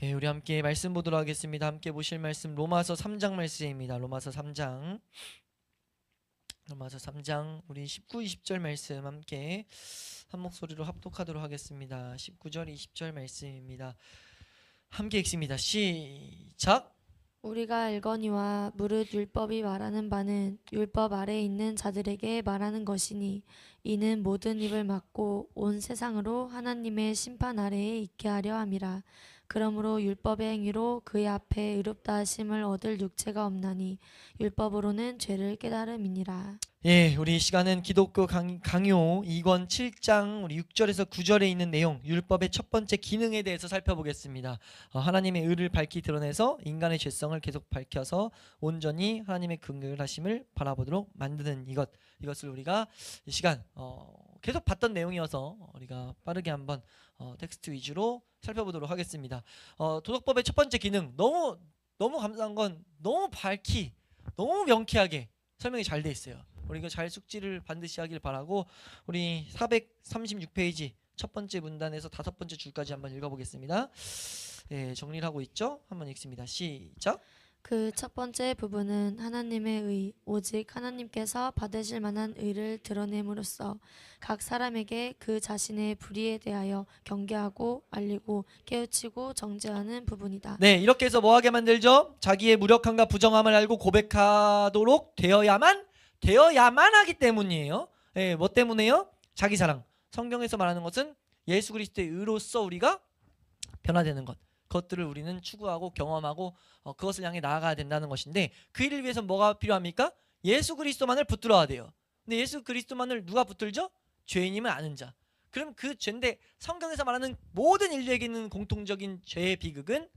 예, 우리 함께 말씀 보도록 하겠습니다. 함께 보실 말씀 로마서 3장 말씀입니다. 로마서 3장 우리 19, 20절 말씀 함께 한 목소리로 합독하도록 하겠습니다. 19절, 20절 말씀입니다. 함께 읽습니다. 시작. 우리가 알거니와 무릇 율법이 말하는 바는 율법 아래에 있는 자들에게 말하는 것이니 이는 모든 입을 막고 온 세상으로 하나님의 심판 아래에 있게 하려 함이라. 그러므로 율법의 행위로 그의 앞에 의롭다 하심을 얻을 육체가 없나니 율법으로는 죄를 깨달음이니라. 예, 우리 이 시간은 기독교 강요 2권 7장 우리 6절에서 9절에 있는 내용, 율법의 첫 번째 기능에 대해서 살펴보겠습니다. 하나님의 의를 밝히 드러내서 인간의 죄성을 계속 밝혀서 온전히 하나님의 긍휼하심을 바라보도록 만드는 이것을 우리가 이 시간 계속 봤던 내용이어서 우리가 빠르게 한번 텍스트 위주로 살펴보도록 하겠습니다. 도덕법의 첫 번째 기능, 너무 감사한 건 너무 밝히, 너무 명쾌하게 설명이 잘 돼 있어요. 우리 이거 잘 숙지를 반드시 하길 바라고, 우리 436페이지 첫 번째 문단에서 다섯 번째 줄까지 한번 읽어보겠습니다. 예, 정리를 하고 있죠? 한번 읽습니다. 시작. 그 첫 번째 부분은 하나님의 의, 오직 하나님께서 받으실 만한 의를 드러냄으로써 각 사람에게 그 자신의 불의에 대하여 경계하고 알리고 깨우치고 정죄하는 부분이다. 네, 이렇게 해서 뭐하게 만들죠? 자기의 무력함과 부정함을 알고 고백하도록 되어야만 하기 때문이에요. 예, 뭐 때문에요? 자기 사랑. 성경에서 말하는 것은 예수 그리스도의 의로서 우리가 변화되는 그것들을 우리는 추구하고 경험하고 그것을 향해 나아가야 된다는 것인데, 그 일을 위해서 뭐가 필요합니까? 예수 그리스도만을 붙들어야 돼요. 근데 예수 그리스도만을 누가 붙들죠? 죄인임을 아는 자. 그럼 그 죄인데, 성경에서 말하는 모든 인류에게 있는 공통적인 죄의 비극은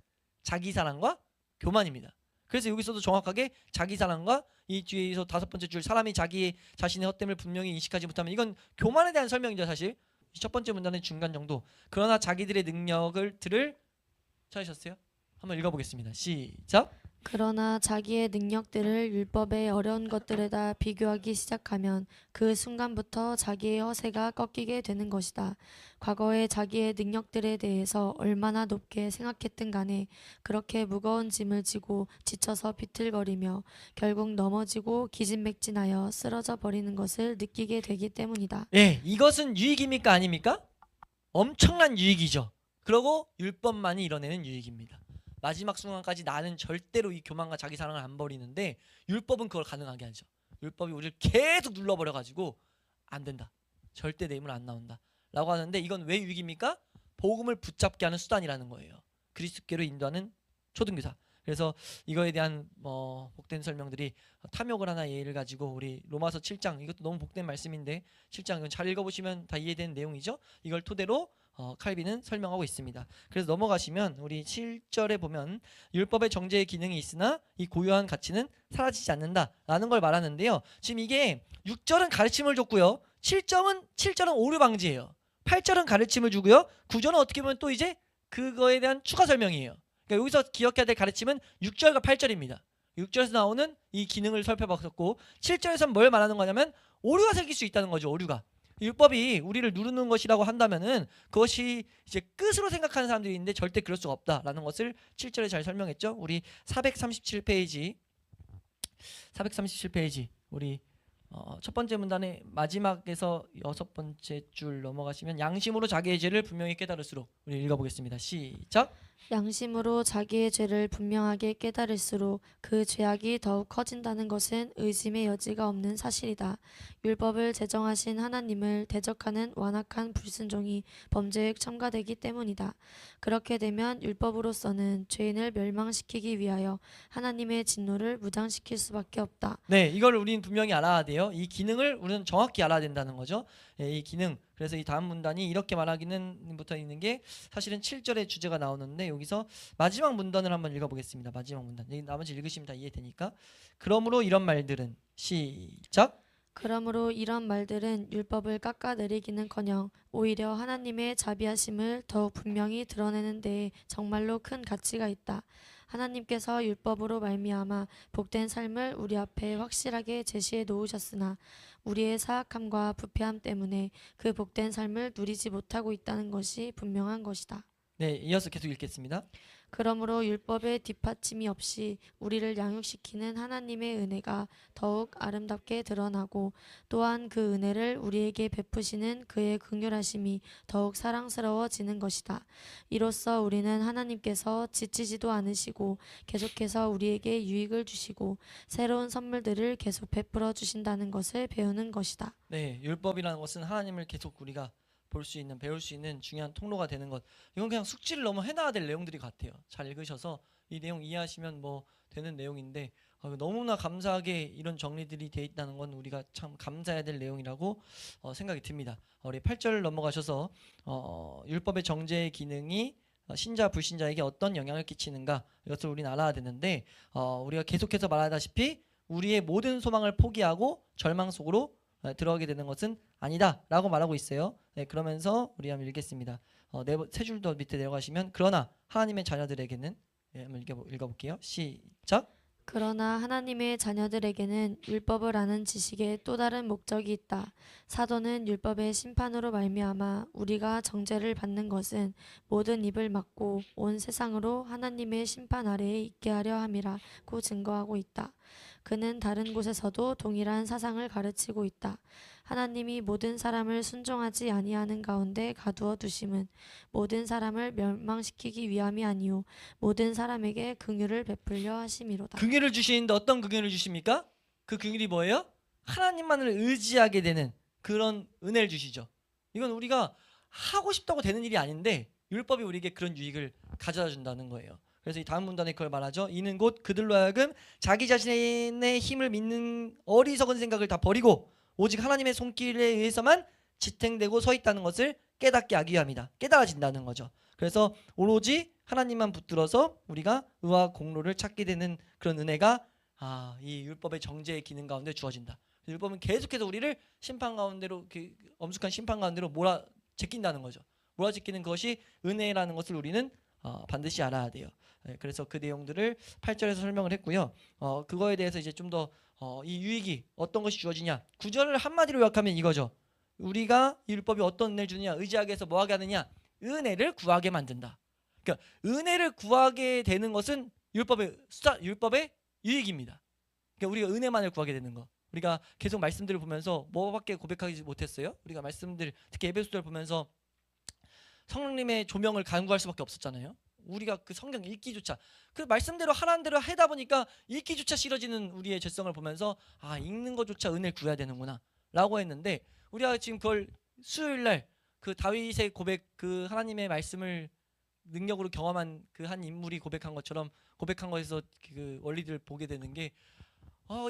자기 사랑과 교만입니다. 그래서 여기서도 정확하게 자기 사랑과, 이 뒤에서 다섯 번째 줄, 사람이 자기 자신의 헛됨을 분명히 인식하지 못하면, 이건 교만에 대한 설명이죠. 사실 첫 번째 문단의 중간 정도. 그러나 자기들의 능력을 찾으셨어요? 한번 읽어보겠습니다. 시작. 그러나 자기의 능력들을 율법의 어려운 것들에다 비교하기 시작하면 그 순간부터 자기의 허세가 꺾이게 되는 것이다. 과거에 자기의 능력들에 대해서 얼마나 높게 생각했든 간에 그렇게 무거운 짐을 지고 지쳐서 비틀거리며 결국 넘어지고 기진맥진하여 쓰러져 버리는 것을 느끼게 되기 때문이다. 예, 이것은 유익입니까 아닙니까? 엄청난 유익이죠. 그리고 율법만이 이뤄내는 유익입니다. 마지막 순간까지 나는 절대로 이 교만과 자기 사랑을 안 버리는데, 율법은 그걸 가능하게 하죠. 율법이 우리를 계속 눌러버려가지고 안 된다, 절대 내 힘으로 안 나온다 라고 하는데, 이건 왜 유익입니까? 복음을 붙잡게 하는 수단이라는 거예요. 그리스도께로 인도하는 초등교사. 그래서 이거에 대한 복된 설명들이, 탐욕을 하나 예를 가지고 우리 로마서 7장, 이것도 너무 복된 말씀인데 7장 이건 잘 읽어보시면 다 이해되는 내용이죠. 이걸 토대로 칼빈은 설명하고 있습니다. 그래서 넘어가시면 우리 7절에 보면 율법의 정죄의 기능이 있으나 이 고유한 가치는 사라지지 않는다라는 걸 말하는데요. 지금 이게 6절은 가르침을 줬고요, 7절은 오류 방지예요. 8절은 가르침을 주고요, 9절은 어떻게 보면 또 이제 그거에 대한 추가 설명이에요. 그러니까 여기서 기억해야 될 가르침은 6절과 8절입니다. 6절에서 나오는 이 기능을 살펴봤었고, 7절에서는 뭘 말하는 거냐면 오류가 생길 수 있다는 거죠. 오류가. 율법이 우리를 누르는 것이라고 한다면은 그것이 이제 끝으로 생각하는 사람들이 있는데 절대 그럴 수가 없다라는 것을 7절에 잘 설명했죠. 우리 437페이지 우리 첫 번째 문단의 마지막에서 여섯 번째 줄 넘어가시면 양심으로 자기의 죄를 분명히 깨달을수록, 우리 읽어보겠습니다. 시작. 양심으로 자기의 죄를 분명하게 깨달을수록 그 죄악이 더욱 커진다는 것은 의심의 여지가 없는 사실이다. 율법을 제정하신 하나님을 대적하는 완악한 불순종이 범죄에 첨가되기 때문이다. 그렇게 되면 율법으로서는 죄인을 멸망시키기 위하여 하나님의 진노를 무장시킬 수밖에 없다. 네, 이걸 우리는 분명히 알아야 돼요. 이 기능을 우리는 정확히 알아야 된다는 거죠. 예, 이 기능. 그래서 이 다음 문단이 이렇게 말하기는 붙어 있는 게 사실은 7절의 주제가 나오는데, 여기서 마지막 문단을 한번 읽어보겠습니다. 마지막 문단. 나머지 읽으시면 다 이해되니까. 그러므로 이런 말들은, 시작. 그러므로 이런 말들은 율법을 깎아내리기는커녕 오히려 하나님의 자비하심을 더욱 분명히 드러내는 데에 정말로 큰 가치가 있다. 하나님께서 율법으로 말미암아 복된 삶을 우리 앞에 확실하게 제시해 놓으셨으나 우리의 사악함과 부패함 때문에 그 복된 삶을 누리지 못하고 있다는 것이 분명한 것이다. 네, 이어서 계속 읽겠습니다. 그러므로 율법의 뒷받침이 없이 우리를 양육시키는 하나님의 은혜가 더욱 아름답게 드러나고 또한 그 은혜를 우리에게 베푸시는 그의 긍휼하심이 더욱 사랑스러워지는 것이다. 이로써 우리는 하나님께서 지치지도 않으시고 계속해서 우리에게 유익을 주시고 새로운 선물들을 계속 베풀어 주신다는 것을 배우는 것이다. 네, 율법이라는 것은 하나님을 계속 우리가 볼 수 있는, 배울 수 있는 중요한 통로가 되는 것. 이건 그냥 숙지를 너무 해놔야 될 내용들이 같아요. 잘 읽으셔서 이 내용 이해하시면 뭐 되는 내용인데 너무나 감사하게 이런 정리들이 돼 있다는 건 우리가 참 감사해야 될 내용이라고 생각이 듭니다. 우리 8절 넘어가셔서 율법의 정죄의 기능이 신자 불신자에게 어떤 영향을 끼치는가 이것을 우리는 알아야 되는데 우리가 계속해서 말하다시피 우리의 모든 소망을 포기하고 절망 속으로 들어가게 되는 것은 아니다라고 말하고 있어요. 네, 그러면서 우리 한번 읽겠습니다. 세 줄 더 밑에 내려가시면 그러나 하나님의 자녀들에게는 한번 읽어볼게요. 시작. 그러나 하나님의 자녀들에게는 율법을 아는 지식에 또 다른 목적이 있다. 사도는 율법의 심판으로 말미암아 우리가 정죄를 받는 것은 모든 입을 막고 온 세상으로 하나님의 심판 아래에 있게 하려 함이라고 증거하고 있다. 그는 다른 곳에서도 동일한 사상을 가르치고 있다. 하나님이 모든 사람을 순종하지 아니하는 가운데 가두어 두심은 모든 사람을 멸망시키기 위함이 아니요 모든 사람에게 긍휼을 베풀려 하심이로다. 긍휼을 주시는데 어떤 긍휼을 주십니까? 그 긍휼이 뭐예요? 하나님만을 의지하게 되는 그런 은혜를 주시죠. 이건 우리가 하고 싶다고 되는 일이 아닌데 율법이 우리에게 그런 유익을 가져다 준다는 거예요. 그래서 이 다음 문단에 그걸 말하죠. 이는 곧 그들로 하여금 자기 자신의 힘을 믿는 어리석은 생각을 다 버리고 오직 하나님의 손길에 의해서만 지탱되고 서 있다는 것을 깨닫게 하기 위함이다. 깨달아진다는 거죠. 그래서 오로지 하나님만 붙들어서 우리가 의와 공로를 찾게 되는 그런 은혜가 이 율법의 정죄의 기능 가운데 주어진다. 율법은 계속해서 우리를 심판 가운데로 엄숙한 심판 가운데로 몰아제낀다는 거죠. 몰아제끼는 것이 은혜라는 것을 우리는 반드시 알아야 돼요. 그래서 그 내용들을 8절에서 설명을 했고요. 그거에 대해서 이제 좀 더 이 유익이 어떤 것이 주어지냐. 9절을 한마디로 요약하면 이거죠. 우리가 이 율법이 어떤 은혜를 주느냐. 의지하게 해서 뭐하게 하느냐. 은혜를 구하게 만든다. 그러니까 은혜를 구하게 되는 것은 율법의 유익입니다. 그러니까 우리가 은혜만을 구하게 되는 거. 우리가 계속 말씀들을 보면서 뭐밖에 고백하지 못했어요? 우리가 말씀들 특히 에베소서를 보면서 성령님의 조명을 간구할 수밖에 없었잖아요. 우리가 그 성경 읽기조차 그 말씀대로 하라는 대로 하다 보니까 읽기조차 싫어지는 우리의 죄성을 보면서 읽는 것조차 은혜를 구해야 되는구나 라고 했는데 우리가 지금 그걸 수요일날 그 다윗의 고백 그 하나님의 말씀을 능력으로 경험한 그 한 인물이 고백한 것처럼 고백한 것에서 그 원리들을 보게 되는 게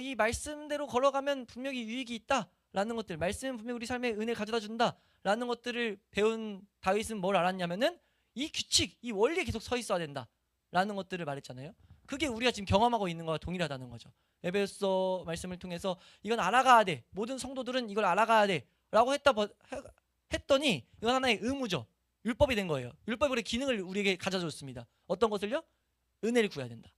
이 말씀대로 걸어가면 분명히 유익이 있다라는 것들 말씀은 분명히 우리 삶에 은혜를 가져다 준다라는 것들을 배운 다윗은 뭘 알았냐면은 이 규칙, 이 원리에 계속 서 있어야 된다라는 것들을 말했잖아요. 그게 우리가 지금 경험하고 있는 거와 동일하다는 거죠. 에베소 말씀을 통해서 이건 알아가야 돼. 모든 성도들은 이걸 알아가야 돼라고 했더니 이건 하나의 의무죠. 율법이 된 거예요. 율법이 우리의 기능을 우리에게 가져줬습니다. 어떤 것을요? 은혜를 구해야 된다.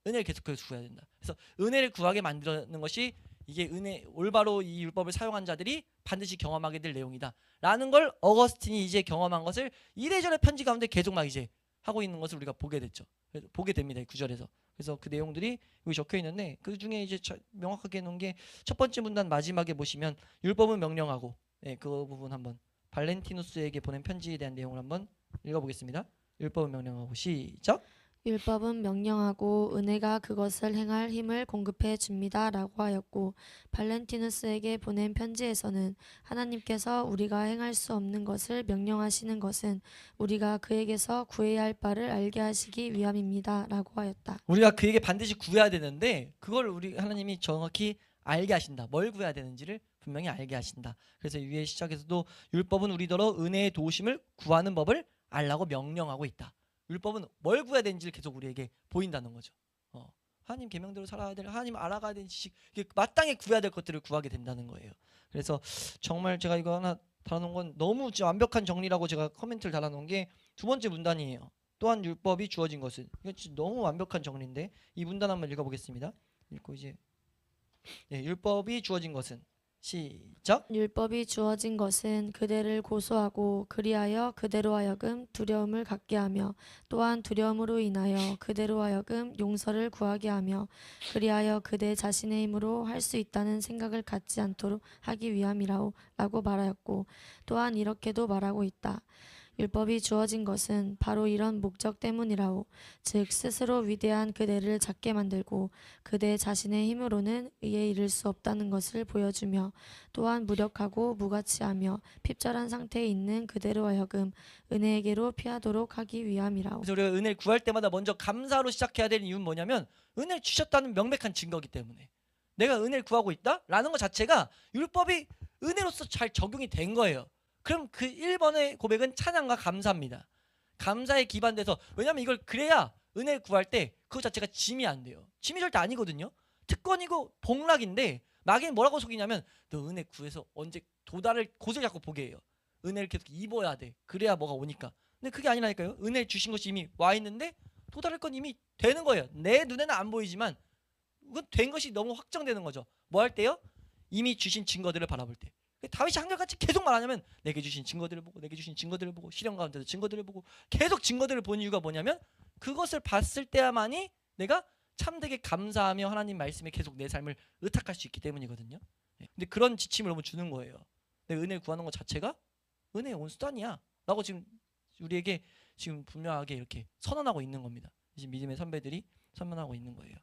은혜를 계속해서 구해야 된다. 그래서 은혜를 구하게 만드는 것이 이게 올바로 이 율법을 사용한 자들이 반드시 경험하게 될 내용이다. 라는 걸 어거스틴이 이제 경험한 것을 이래저래 편지 가운데 계속 막 이제 하고 있는 것을 우리가 보게 됐죠. 보게 됩니다. 9절에서. 그래서 그 내용들이 여기 적혀 있는데 그 중에 이제 명확하게 놓은 게 첫 번째 문단 마지막에 보시면 율법은 명령하고 그 부분 한번 발렌티누스에게 보낸 편지에 대한 내용을 한번 읽어보겠습니다. 율법은 명령하고 시작. 율법은 명령하고 은혜가 그것을 행할 힘을 공급해 줍니다. 라고 하였고 발렌티누스에게 보낸 편지에서는 하나님께서 우리가 행할 수 없는 것을 명령하시는 것은 우리가 그에게서 구해야 할 바를 알게 하시기 위함입니다. 라고 하였다. 우리가 그에게 반드시 구해야 되는데 그걸 우리 하나님이 정확히 알게 하신다. 뭘 구해야 되는지를 분명히 알게 하신다. 그래서 위에 시작에서도 율법은 우리더러 은혜의 도우심을 구하는 법을 알라고 명령하고 있다. 율법은 뭘 구해야 되는지를 계속 우리에게 보인다는 거죠. 하나님 계명대로 살아야 될 하나님 알아가야 되는 지식 마땅히 구해야 될 것들을 구하게 된다는 거예요. 그래서 정말 제가 이거 하나 달아놓은 건 너무 완벽한 정리라고 제가 코멘트를 달아놓은 게 두 번째 문단이에요. 또한 율법이 주어진 것은 이거 진짜 너무 완벽한 정리인데 이 문단 한번 읽어보겠습니다. 읽고 이제 율법이 주어진 것은 시작. 율법이 주어진 것은 그대를 고소하고 그리하여 그대로 하여금 두려움을 갖게 하며 또한 두려움으로 인하여 그대로 하여금 용서를 구하게 하며 그리하여 그대 자신의 힘으로 할 수 있다는 생각을 갖지 않도록 하기 위함이라고 말하였고 또한 이렇게도 말하고 있다. 율법이 주어진 것은 바로 이런 목적 때문이라오. 즉 스스로 위대한 그대를 작게 만들고 그대 자신의 힘으로는 의에 이를 수 없다는 것을 보여주며 또한 무력하고 무가치하며 핍절한 상태에 있는 그대로 하여금 은혜에게로 피하도록 하기 위함이라오. 그래서 우리가 은혜를 구할 때마다 먼저 감사로 시작해야 되는 이유는 뭐냐면 은혜를 주셨다는 명백한 증거이기 때문에 내가 은혜를 구하고 있다라는 것 자체가 율법이 은혜로서 잘 적용이 된 거예요. 그럼 그 1번의 고백은 찬양과 감사입니다. 감사에 기반돼서 왜냐하면 이걸 그래야 은혜를 구할 때 그것 자체가 짐이 안 돼요. 짐이 절대 아니거든요. 특권이고 복락인데 마귀는 뭐라고 속이냐면 너 은혜 구해서 언제 도달을 곳을 자꾸 보게 해요. 은혜를 계속 입어야 돼. 그래야 뭐가 오니까. 근데 그게 아니라니까요. 은혜 주신 것이 이미 와 있는데 도달할 건 이미 되는 거예요. 내 눈에는 안 보이지만 그건 된 것이 너무 확정되는 거죠. 뭐 할 때요? 이미 주신 증거들을 바라볼 때. 다윗이 한결같이 계속 말하냐면 내게 주신 증거들을 보고 내게 주신 증거들을 보고 시련 가운데서 증거들을 보고 계속 증거들을 본 이유가 뭐냐면 그것을 봤을 때야만이 내가 참되게 감사하며 하나님 말씀에 계속 내 삶을 의탁할 수 있기 때문이거든요. 근데 그런 지침을 너무 주는 거예요. 내 은혜를 구하는 것 자체가 은혜의 온수단이야 라고 지금 우리에게 지금 분명하게 이렇게 선언하고 있는 겁니다. 지금 믿음의 선배들이 선언하고 있는 거예요.